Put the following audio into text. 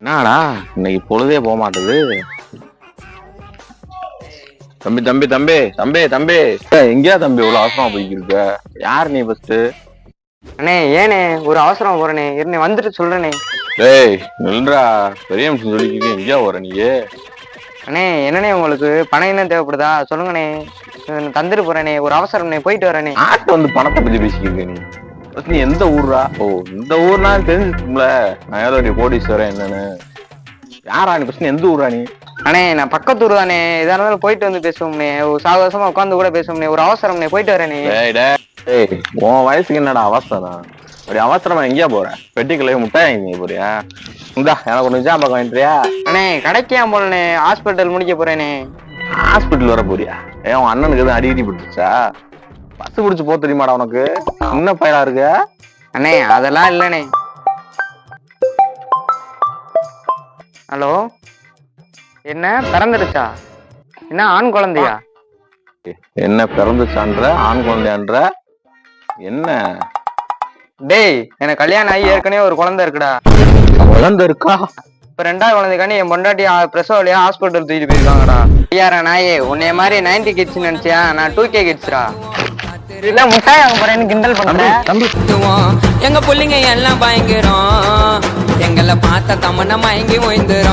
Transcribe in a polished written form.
என்னடா இன்னைக்கு பொழுதே போக மாட்டேது. தம்பி தம்பி தம்பி தம்பி தம்பி எங்கேயா தம்பி இவ்வளவு அவசரமா போய்க்கு இருக்க? யார் நீ ஃபர்ஸ்ட்? அண்ணே ஏனே ஒரு அவசரம் போறனே இருந்தே வந்துட்டு சொல்றேனே. டேய் நில்றா, பெரிய மனுஷன் சொல்லிக்கிட்டு எங்கேயா வர நீ? அண்ணே என்னண்ணே உங்களுக்கு பணம் என்ன தேவைப்படுதா சொல்லுங்கண்ணே, தந்துட்டு போறேனே, ஒரு அவசரம்ண்ணே, போயிட்டு வரேனே. ஆட்ட வந்து பணத்தை பத்தி பேசிக்கிருக்க நீ? ஃபர்ஸ்ட் நீ எந்த ஊர்ரா? ஓ இந்த ஊர்னா தெரிஞ்சுக்கும்ல, நான் ஏதோ கோடீஸ்வரன் என்னன்னு. யாரா நீ? ஃபர்ஸ்ட் எந்த ஊரா நீ? அண்ணே நான் பக்கத்தூர் தானே, எதா இருந்தாலும் போயிட்டு வந்து பேசுவோம்னே, ஒரு சாவகாசமா உட்காந்து கூட பேசுவோம்னே, ஒரு அவசரம்ண்ணே, போயிட்டு வரேனே. டேய் உன் வயசுக்கு என்னடா அவசரம்? அப்படி அவசரமா எங்கேயா போற? பெட்டிக்குள்ளே முட்டாய் வாங்கிங்க போறியா? இந்தா எனக்கு ஒண்ணு நிஜாம் பக்கம் வேண்டியா? அண்ணே கடைக்கே போலண்ணே, ஹாஸ்பிட்டல் முடிக்க போறேனே. ஹாஸ்பிட்டல் வர போறியா? ஏன் உன் அண்ணனுக்கு எதுவும் அடிக்கடி பிடிச்சா? பஸ் பிடிச்சு போ தெரியுமாடா உனக்கு? என்ன பையனா இருக்க? அண்ணே அதெல்லாம் இல்லண்ணே. ஹலோ, என்ன பிறந்துடுச்சா? என்ன ஆண் குழந்தையா? என்ன பிறந்துச்சான்ற ஆண் குழந்தையான்ற என்ன? டேய் எனக்கு கல்யாணம் ஆகி ஏற்கனவே ஒரு குழந்தை இருக்குடா. குழந்தை இருக்கா? இப்ப ரெண்டாவது குழந்தைக்காண்டி என் பொண்டாட்டி பிரசவ வழியா ஹாஸ்பிட்டல் தூக்கிட்டு போயிருக்காங்கடா. ஐயாரா நாயே, உன்னைய மாதிரி 90 கிட்ஸ் நினைச்சியா? நான் 2K கிட்ஸ்டா. இல்ல முட்டாய் வாங்க போறேன்னு கிண்டல் பண்றேன். தம்பி எங்க புள்ளிங்க எல்லாம் பயங்கரம், எங்களை பார்த்த தமன மயங்கி ஓய்ந்துரும்.